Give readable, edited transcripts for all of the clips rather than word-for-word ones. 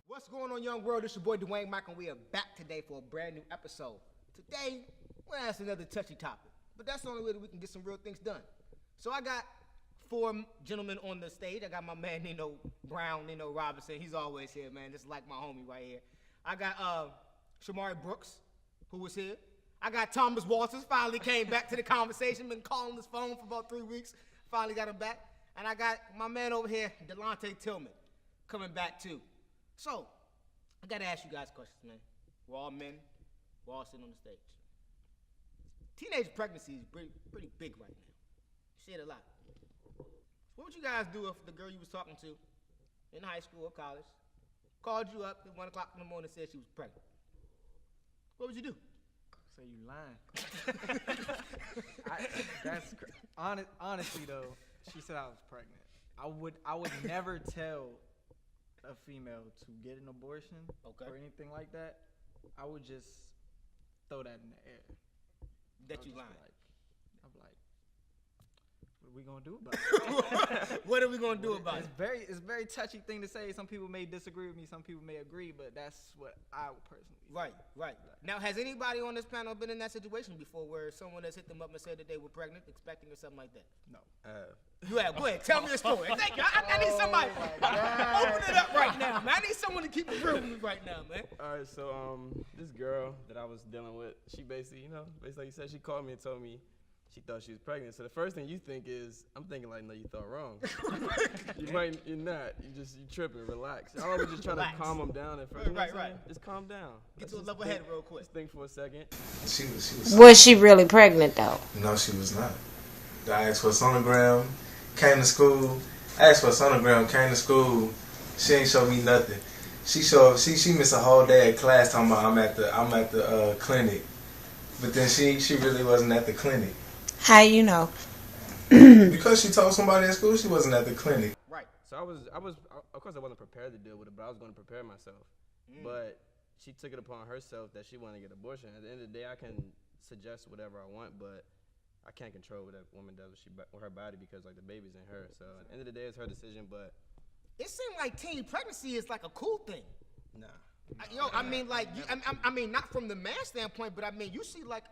What's going on, young world? This your boy Dwayne Mike, and we are back today for a brand new episode. Today, we're gonna ask another touchy topic, but that's the only way that we can get some real things done. So I got four gentlemen on the stage. I got my man Nino Brown, Nino Robinson. He's always here, man. This is like my homie right here. I got Shamari Brooks, who was here. I got Thomas Walters, finally came back to the conversation. Been calling his phone for about 3 weeks. Finally got him back. And I got my man over here, Delonte Tillman, coming back too. So, I gotta ask you guys questions, man. We're all men. We're all sitting on the stage. Teenage pregnancy is pretty big right now. You see it a lot. What would you guys do if the girl you was talking to in high school or college called you up at 1 o'clock in the morning and said she was pregnant? What would you do? Say you lying. Honestly though, she said I was pregnant. I would never tell a female to get an abortion or anything like that. I would just throw that in the air. That you lying. I'm like, what are we gonna do about it? What are we gonna do about it? It's a very touchy thing to say. Some people may disagree with me. Some people may agree, but that's what I would personally say. Right. Now, has anybody on this panel been in that situation before where someone has hit them up and said that they were pregnant, expecting or something like that? No. You have. Go ahead. Tell me a story. Thank you. I need somebody. Open it up right now, man. I need someone to keep it real with me right now, man. All right, so this girl that I was dealing with, she basically, like you said, she called me and told me she thought she was pregnant. So the first thing you think is, I'm thinking like, no, you thought wrong. You're not. You tripping. Relax. I always just try to calm them down at first. Right. Just calm down. Get to a level head real quick. Just think for a second. Was she really pregnant though? No, she was not. I asked for a sonogram, came to school. She ain't show me nothing. She missed a whole day of class talking about I'm at the clinic. But then she really wasn't at the clinic. How you know? Because she told somebody at school she wasn't at the clinic. Right. So I was, of course I wasn't prepared to deal with it, but I was going to prepare myself. But she took it upon herself that she wanted to get an abortion. At the end of the day, I can suggest whatever I want, but I can't control what that woman does with her body because like the baby's in her. So at the end of the day, it's her decision. But it seemed like teen pregnancy is like a cool thing. Nah. I mean, like, I mean, not from the man standpoint, but I mean, you see, like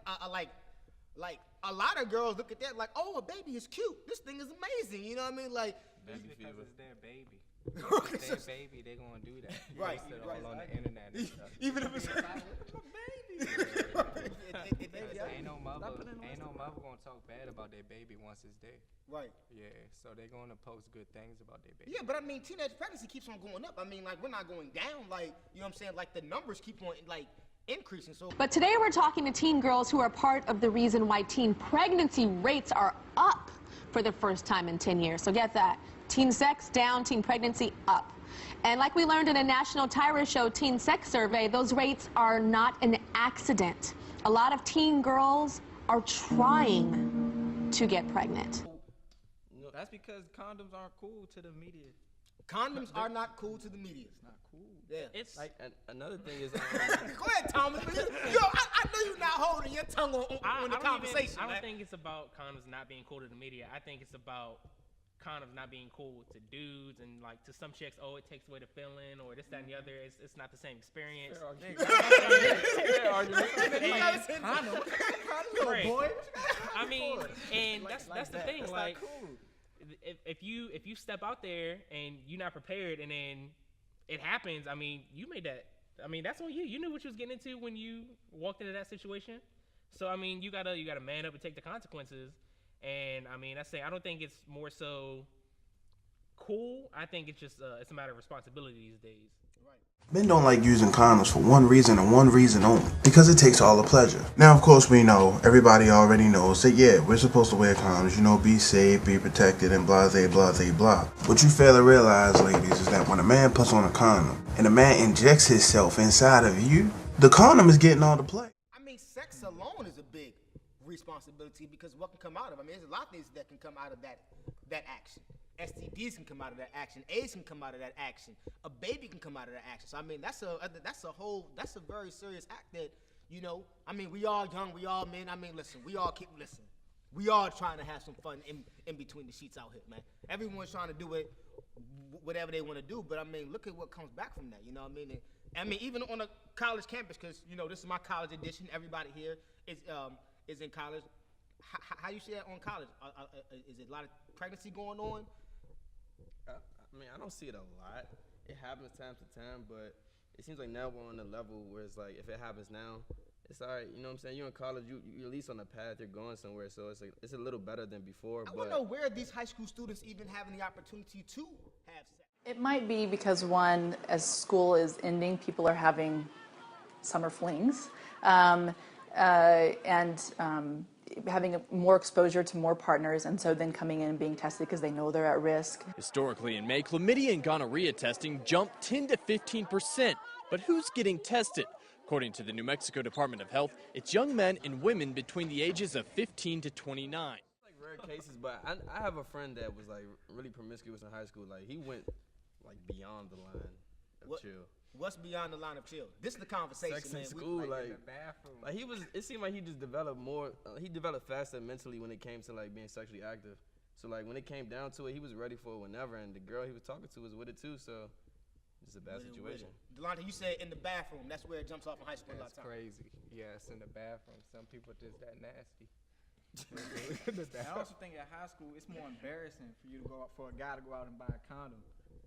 a lot of girls look at that like, oh, a baby is cute. This thing is amazing. You know what I mean? Like, that's because it's their baby. It's their baby, they gonna do that. Right. All on the internet and stuff. Even if it's baby. Ain't no mother gonna talk bad about their baby once it's there. Right. Yeah, so they're gonna post good things about their baby. Yeah, but I mean, teenage pregnancy keeps on going up. I mean, like, we're not going down. Like, you know what I'm saying? Like, the numbers keep on, like, increasing. So. But today we're talking to teen girls who are part of the reason why teen pregnancy rates are up for the first time in 10 years. So get that. Teen sex down, teen pregnancy up. And like we learned in a National Tyra Show teen sex survey, those rates are not an accident. A lot of teen girls are trying to get pregnant. That's because condoms aren't cool to the media. Condoms are not cool to the media. It's not cool. Yeah. It's like another thing is. Go ahead, Thomas. I know you're not holding your tongue on the conversation. I don't think it's about condoms not being cool to the media. I think it's about condoms not being cool to dudes and like to some chicks. Oh, it takes away the feeling or this, that, and the other. It's not the same experience. Fair argument. Right. I mean, and that's the thing. That's like, not cool. if you step out there and you're not prepared and then it happens, I mean, you made that. I mean, that's on you. You knew what you was getting into when you walked into that situation. So I mean, you gotta man up and take the consequences. And I mean, I don't think it's more so cool. I think it's just it's a matter of responsibility these days. Men don't like using condoms for one reason and one reason only, because it takes all the pleasure. Now, of course, we know, everybody already knows that, yeah, we're supposed to wear condoms, you know, be safe, be protected, and blah, blah, blah, blah. What you fail to realize, ladies, is that when a man puts on a condom and a man injects himself inside of you, the condom is getting all the play. I mean, sex alone is a big responsibility because what can come out of it? I mean, there's a lot of things that can come out of that action. STDs can come out of that action. AIDS can come out of that action. A baby can come out of that action. So I mean, that's a very serious act that, you know. I mean, we all young, we all men. I mean, we all trying to have some fun in between the sheets out here, man. Everyone's trying to do it, whatever they want to do. But I mean, look at what comes back from that. You know what I mean? Even on a college campus, because you know this is my college edition. Everybody here is in college. How you see that on college? Is it a lot of pregnancy going on? I mean, I don't see it a lot. It happens time to time, but it seems like now we're on a level where it's like if it happens now, it's all right. You know what I'm saying? You're in college, you're at least on the path, you're going somewhere, so it's a little better than before. I want to know where these high school students even having the opportunity to have sex. It might be because, one, as school is ending, people are having summer flings, and having more exposure to more partners, and so then coming in and being tested because they know they're at risk. Historically in May, chlamydia and gonorrhea testing jumped 10 to 15%. But who's getting tested? According to the New Mexico Department of Health, it's young men and women between the ages of 15 to 29. Like rare cases, but I have a friend that was like really promiscuous in high school. Like he went like beyond the line of chill. What's beyond the line of chill? This is the conversation, Sex man. in school, like in the bathroom. Like he was. It seemed like he just developed more. He developed faster mentally when it came to like being sexually active. So like when it came down to it, he was ready for it whenever, and the girl he was talking to was with it too. So it's a bad situation. Delonte, you said in the bathroom. That's where it jumps off in high school a lot of That's times. crazy. Yes, in the bathroom. Some people just that nasty. I also think at high school it's more embarrassing for you to for a guy to go out and buy a condom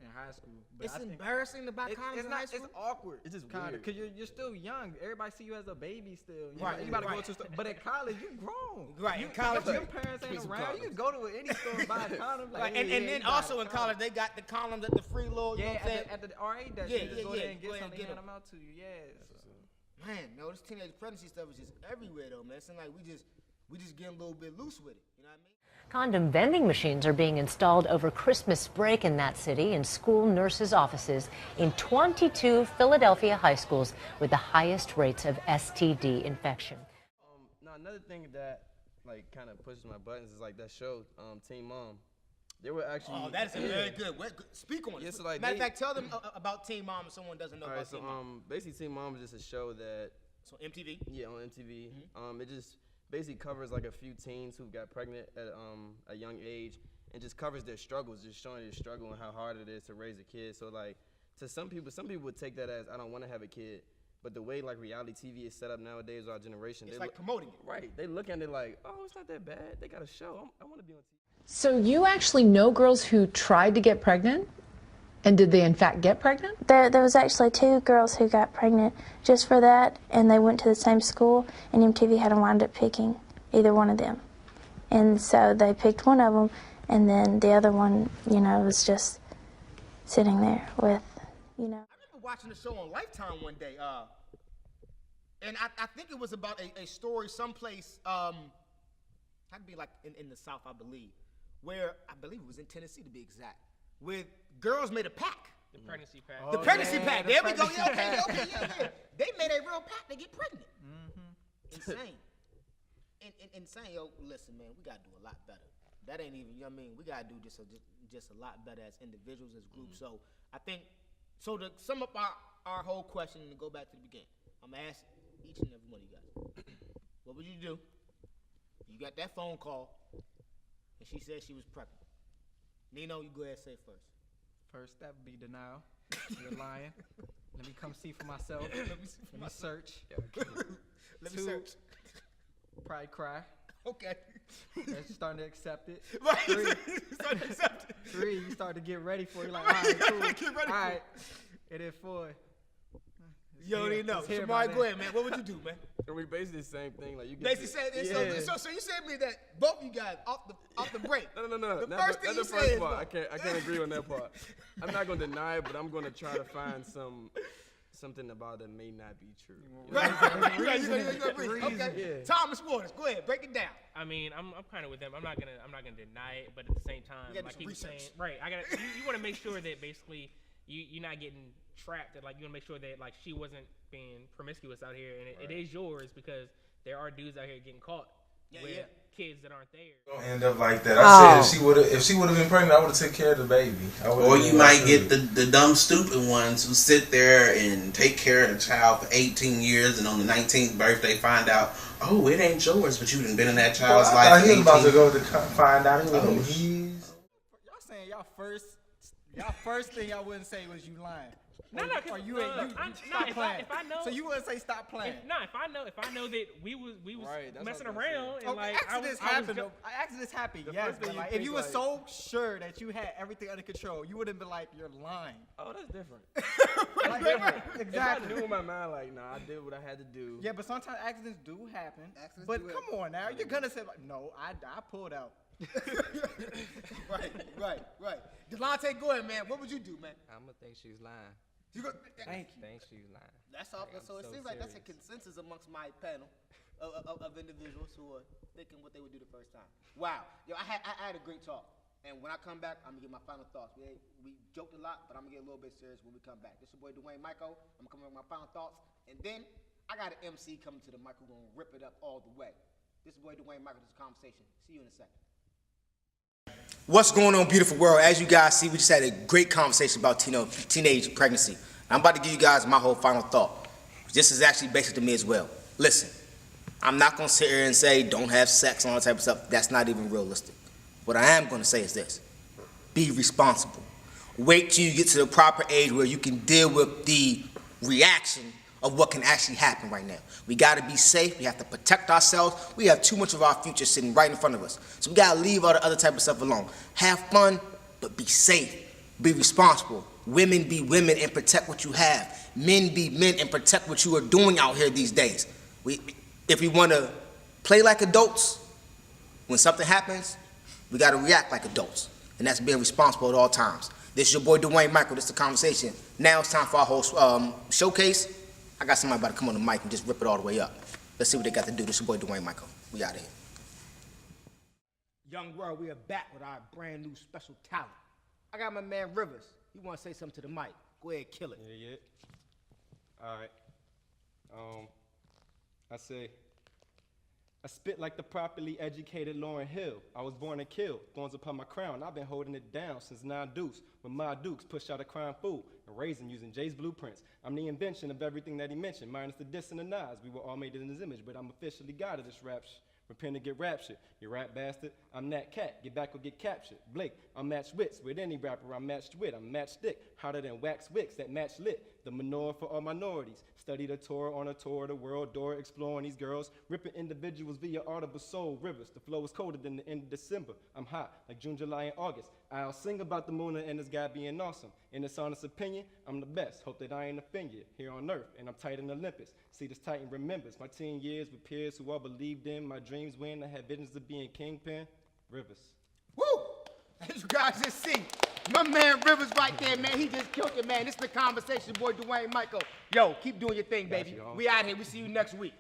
in high school. But It's embarrassing to buy condoms in high school? It's awkward. It's just kinda, weird. because you're still young. Everybody see you as a baby still. Right, You gotta go right. to a store. But at college, you grown. Right, You, in college, your parents ain't around. You can go to any store and buy a condom. Like, Right, and then also in college, they got the condoms at the free little, you know what I'm saying? at the RA desk, Yeah, you just yeah, go yeah. there and Go get ahead some. and They get hand them. them out to you. Yeah. Man, no, this teenage pregnancy stuff is just everywhere though, man. It seems like we just getting a little bit loose with it. You know what I mean? Condom vending machines are being installed over Christmas break in that city in school nurses' offices in 22 Philadelphia high schools with the highest rates of STD infection. Now another thing that like kind of pushes my buttons is like that show, Teen Mom. They were actually. Oh, that's very good. Speak on it. Yeah, so like Matter of fact, tell them about Teen Mom if someone doesn't know about so, Teen Mom. basically, Teen Mom is just a show that. So MTV. Yeah, on MTV. It just basically covers like a few teens who got pregnant at a young age, and just covers their struggles, just showing their struggle and how hard it is to raise a kid. So like, to some people would take that as I don't want to have a kid. But the way like reality TV is set up nowadays, our generation, It's they like promoting it. Right. They look at it like, oh, it's not that bad. They got a show. I want to be on TV. So you actually know girls who tried to get pregnant? And did they in fact get pregnant? There was actually 2 girls who got pregnant just for that, and they went to the same school, and MTV had them lined up picking either one of them. And so they picked one of them, and then the other one, you know, was just sitting there with, you know. I remember watching the show on Lifetime one day, and I think it was about a story someplace, had to be like in the South, I believe, where I believe it was in Tennessee to be exact, where girls made a pact. The pregnancy pack. The pregnancy pack. There we go. Yeah, okay. They made a real pact to get pregnant. Insane. Insane. Yo, listen, man, we gotta do a lot better. That ain't even. You know what I mean? We gotta do just a lot better as individuals, as groups. So I think. So to sum up our whole question and to go back to the beginning, I'm gonna ask each and every one of you guys, what would you do? You got that phone call, and she said she was pregnant. Nino, you go ahead and say first. First step would be denial. You're lying. Let me come see for myself. Let me search. Let me search. Probably cry. Okay. That's starting to accept it. Right. 3, Start to accept it. 3, you start to get ready for it. You're like, all right, cool. Get ready all for right. And then 4. You don't even know. It's here Shamari, by go then. ahead, man. What would you do, man? We basically the same thing. Like you get Basically said, so you said to me that both you guys off the break. No. The Not first thing not you the said first is part. no. I can't agree on that part. I'm not gonna deny it, but I'm gonna try to find something about it may not be true. Right. Okay. Thomas Waters, go ahead, break it down. I mean, I'm kind of with them. I'm not gonna deny it, but at the same time, You gotta like do he some was saying, research. right? You want to make sure that basically you're not getting trapped. That like you want to make sure that like she wasn't being promiscuous out here, and it is yours because there are dudes out here getting caught with kids that aren't there. Don't end up like that. I said if she would have been pregnant, I would have took care of the baby. Or you might get the dumb, stupid ones who sit there and take care of the child for 18 years, and on the 19th birthday find out, oh, it ain't yours, but you done been in that child's life. I thought he was about to go to find out. Y'all saying y'all first thing y'all wouldn't say was you lying. No, Or you stop playing. If I know, so you wouldn't say stop playing. If I know that we was messing around and Okay, like accidents happen. Accidents happen. Yes, first thing but you like, if think, you were like- so sure that you had everything under control, you wouldn't be like, you're lying. Oh, that's different. Like, If exactly. I knew in my mind, like, nah, I did what I had to do. Yeah, but sometimes accidents do happen. Accidents But do come on now, you're gonna say like, no, I pulled out. Right. Delonte, go ahead, man. What would you do, man? I'ma think she's lying. Thank you. Think she's lying. That's all. Like, I'm So it so seems like that's a serious. consensus amongst my panel of individuals who are thinking what they would do the first time. Wow. Yo, I had a great talk. And when I come back, I'm gonna get my final thoughts. We joked a lot, but I'm gonna get a little bit serious when we come back. This is your boy Dwayne Michael. I'm coming with my final thoughts, and then I got an MC coming to the mic who's gonna rip it up all the way. This is your boy Dwayne Michael. This is Conversation. See you in a second. What's going on, beautiful world? As you guys see, we just had a great conversation about teenage pregnancy. I'm about to give you guys my whole final thought. This is actually basic to me as well. Listen, I'm not going to sit here and say don't have sex and all that type of stuff. That's not even realistic. What I am going to say is this. Be responsible. Wait till you get to the proper age where you can deal with the reaction of what can actually happen right now. We got to be safe. We have to protect ourselves. We have too much of our future sitting right in front of us. So we got to leave all the other type of stuff alone. Have fun, but be safe. Be responsible. Women be women and protect what you have. Men be men and protect what you are doing out here these days. If we want to play like adults, when something happens, we got to react like adults. And that's being responsible at all times. This is your boy Dwayne Michael. This is The Conversation. Now it's time for our whole showcase. I got somebody about to come on the mic and just rip it all the way up. Let's see what they got to do. This is your boy Dwayne Michael. We out of here. Young world, we are back with our brand new special talent. I got my man Rivers. He want to say something to the mic. Go ahead, kill it. Yeah. All right. I spit like the properly educated Lauryn Hill. I was born to kill. Thorns upon my crown. I've been holding it down since 9 Dukes. When my Dukes pushed out a crime food and raising using Jay's blueprints. I'm the invention of everything that he mentioned, minus the diss and the knives. We were all made in his image, but I'm officially God of this rap Repent to get raptured. You rap bastard. I'm that cat. Get back or get captured. Blake, I'm matched wits with any rapper I'm matched with. I'm matchstick. Hotter than wax wicks that match lit. The menorah for all minorities. Study the Torah on a tour of the world. Door exploring these girls. Ripping individuals via audible soul rivers. The flow is colder than the end of December. I'm hot like June, July, and August. I'll sing about the moon and this guy being awesome. In this honest opinion, I'm the best. Hope that I ain't offend you here on earth. And I'm tight in Olympus. See this titan remembers my teen years with peers who all believed in my dreams when I had visions of being kingpin. Rivers. Woo! As you guys just see, my man Rivers right there, man. He just killed it, man. This is The Conversation, boy Dwayne Michael. Yo, keep doing your thing, baby. We out here. We see you next week.